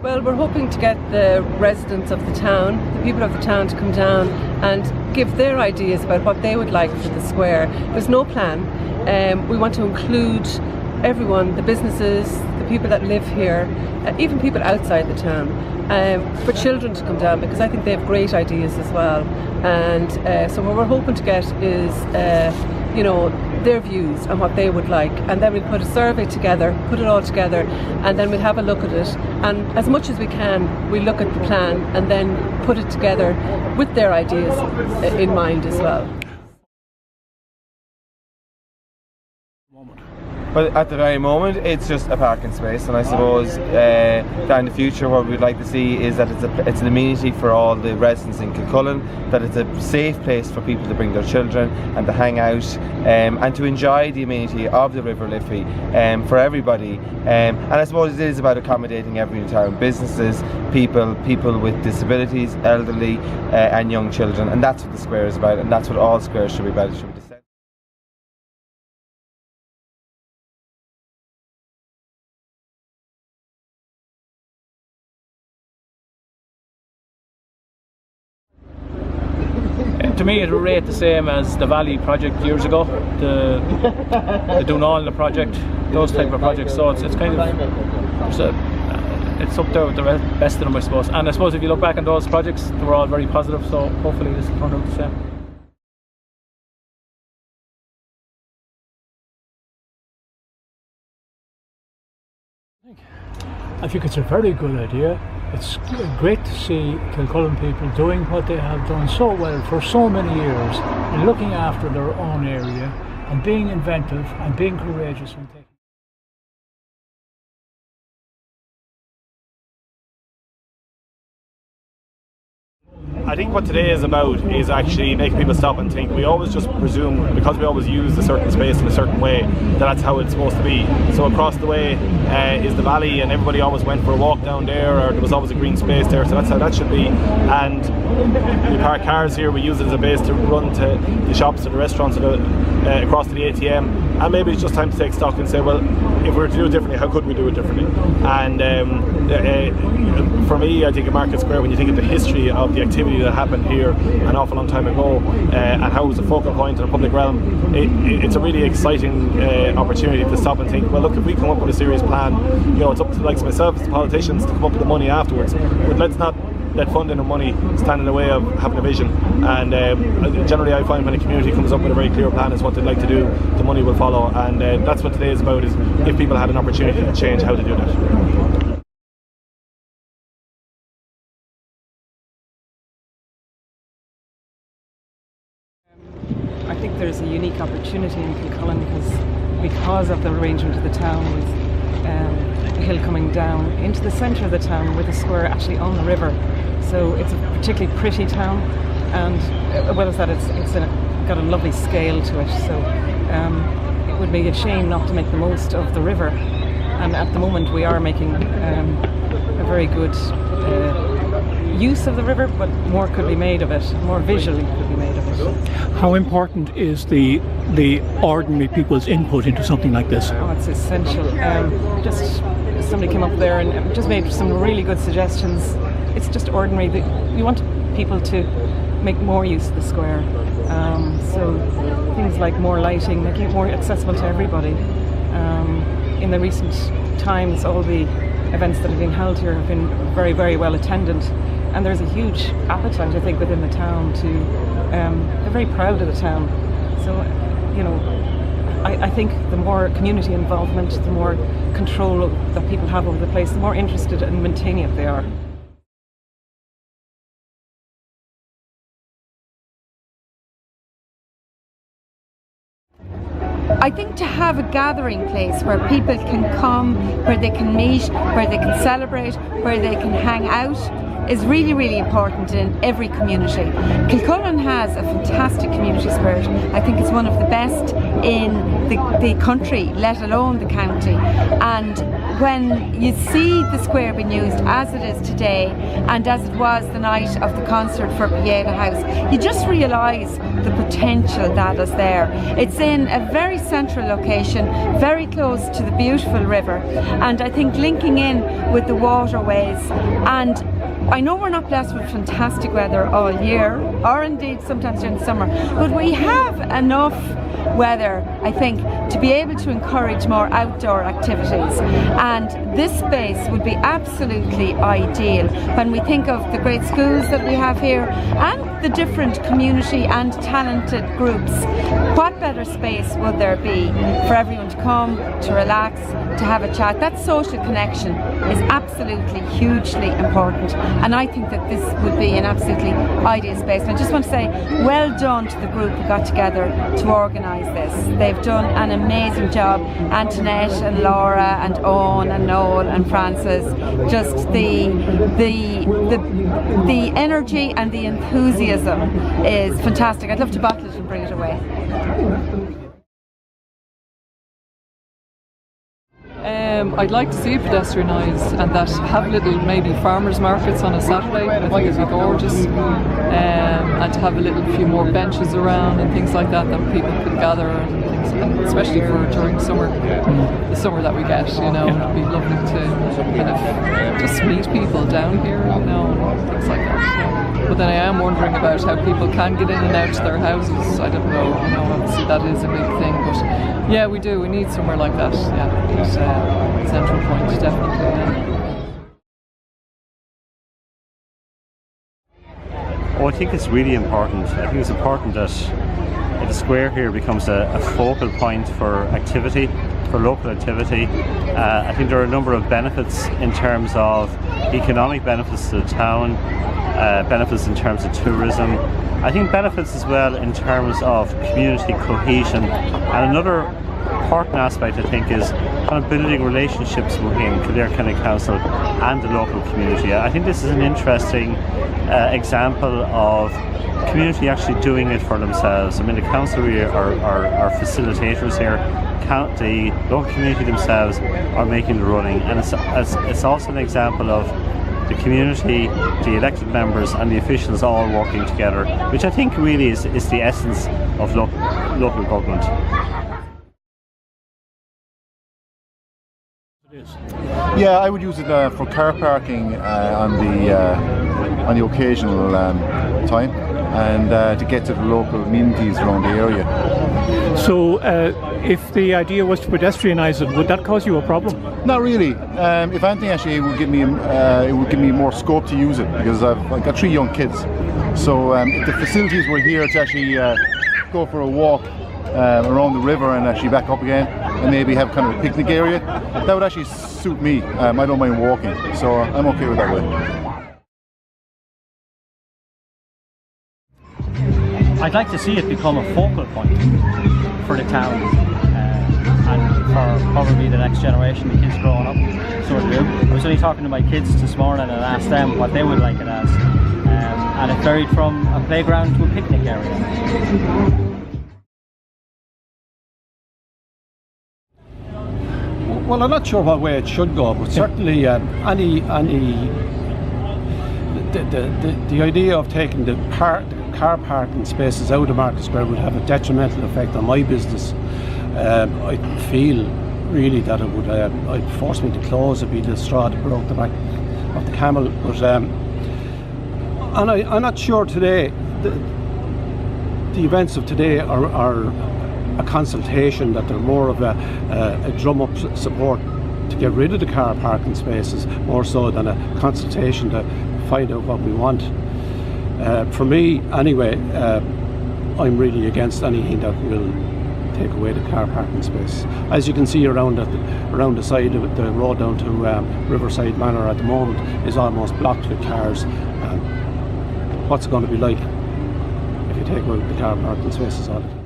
Well, we're hoping to get the residents of the town, the people of the town, to come down and give their ideas about what they would like for the square. There's no plan. We want to include everyone, the businesses, the people that live here, even people outside the town, for children to come down, because I think they have great ideas as well. And so what we're hoping to get is their views and what they would like, and then we'll put a survey together, put it all together, and then we'll have a look at it, and as much as we can we'll look at the plan and then put it together with their ideas in mind as well. But at the very moment, it's just a parking space, and I suppose down in the future, what we'd like to see is that it's an amenity for all the residents in Kilcullen, that it's a safe place for people to bring their children and to hang out and to enjoy the amenity of the River Liffey for everybody. And I suppose it is about accommodating everyone in town, businesses, people with disabilities, elderly and young children, and that's what the square is about, and that's what all squares should be about. It should be To me, it will rate the same as the Valley project years ago, the Dunall project, those type of projects. So it's kind of it's up there with the best of them, I suppose. And I suppose if you look back on those projects, they were all very positive. So hopefully this will turn out the same. I think it's a very good idea. It's great to see Kilcullen people doing what they have done so well for so many years, and looking after their own area and being inventive and being courageous and taking. I think what today is about is actually making people stop and think. We always just presume, because we always use a certain space in a certain way, that that's how it's supposed to be. So across the way is the valley, and everybody always went for a walk down there, or there was always a green space there, so that's how that should be. And we park cars here, we use it as a base to run to the shops or the restaurants or across to the ATM, and maybe it's just time to take stock and say, well, if we were to do it differently, how could we do it differently? And for me, I think at Market Square, when you think of the history of the activity that happened here an awful long time ago, and how it was a focal point in the public realm, it's a really exciting opportunity to stop and think, well, look, if we come up with a serious plan, it's up to the likes of myself, the politicians, to come up with the money afterwards, but let's not let funding and money stand in the way of having a vision. And generally I find when a community comes up with a very clear plan as what they'd like to do, the money will follow, and that's what today is about, is if people had an opportunity to change, how to do that. I think there's a unique opportunity in Kilcullen because of the arrangement of the town, with the hill coming down into the centre of the town with the square actually on the river. So it's a particularly pretty town, and as well as that, it's got a lovely scale to it. So it would be a shame not to make the most of the river. And at the moment we are making a very good use of the river, but more could be made of it, more visually could be made of it. How important is the ordinary people's input into something like this? Oh, it's essential. Just somebody came up there and just made some really good suggestions. It's just ordinary. We want people to make more use of the square. So things like more lighting, making it more accessible to everybody. In the recent times, all the events that have been held here have been very, very well attended, and there's a huge appetite, I think, within the town to. They're very proud of the town. So, I think the more community involvement, the more control that people have over the place, the more interested in maintaining it they are. I think to have a gathering place where people can come, where they can meet, where they can celebrate, where they can hang out, is really, really important in every community. Kilcullen has a fantastic community spirit. I think it's one of the best in the country, let alone the county. And when you see the square being used as it is today and as it was the night of the concert for Pieta House, you just realise the potential that is there. It's in a very central location, very close to the beautiful river, and I think linking in with the waterways. And I know we're not blessed with fantastic weather all year, or indeed sometimes during the summer, but we have enough weather, I think, to be able to encourage more outdoor activities, and this space would be absolutely ideal when we think of the great schools that we have here and the different community and talented groups. What better space would there be for everyone to come, to relax, to have a chat? That social connection is absolutely hugely important, and I think that this would be an absolutely ideal space. And I just want to say well done to the group who got together to organise this. They've done an amazing job. Antoinette and Laura and Owen and Noel and Francis, just the energy and the enthusiasm is fantastic. I'd love to bottle it and bring it away. I'd like to see it pedestrianised, and that have little maybe farmers markets on a Saturday. I think it'd be gorgeous, and to have a little few more benches around and things like that people could gather and things, and especially for during summer, the summer that we get. You know, it'd be lovely to kind of just meet people down here, you know, and things like that. But then I am wondering about how people can get in and out to their houses. I don't know, you know, obviously that is a big thing, but yeah, we do. We need somewhere like that. Yeah, it's a central point, definitely. Yeah. Oh, I think it's really important. I think it's important that the square here becomes a focal point for activity, for local activity. I think there are a number of benefits in terms of economic benefits to the town, benefits in terms of tourism. I think benefits as well in terms of community cohesion. And another important aspect, I think, is kind of building relationships within Kildare County Council and the local community. I think this is an interesting example of community actually doing it for themselves. I mean, the council really are facilitators here. The local community themselves are making the running, and it's also an example of the community, the elected members and the officials all working together, which I think really is the essence of local government. Yeah, I would use it for car parking on the occasional time, and to get to the local amenities around the area. So if the idea was to pedestrianise it, would that cause you a problem? Not really. If anything, actually, it would give me more scope to use it, because I've got 3 young kids. So if the facilities were here to actually go for a walk around the river and actually back up again, and maybe have kind of a picnic area, that would actually suit me. I don't mind walking, so I'm okay with that way. I'd like to see it become a focal point for the town, and for probably the next generation, the kids growing up. So I do. I was only talking to my kids this morning and asked them what they would like it as, and it varied from a playground to a picnic area. Well, I'm not sure what way it should go, but certainly the idea of taking the car parking spaces out of Market Square would have a detrimental effect on my business. I feel really that it would I'd force me to close. It'd be the straw that broke the back of the camel. But and I'm not sure today. The events of today are a consultation, that they're more of a drum up support to get rid of the car parking spaces, more so than a consultation to find out what we want. For me anyway, I'm really against anything that will take away the car parking space. As you can see around the side of the road down to Riverside Manor at the moment is almost blocked with cars. What's it going to be like if you take away the car parking spaces all the time?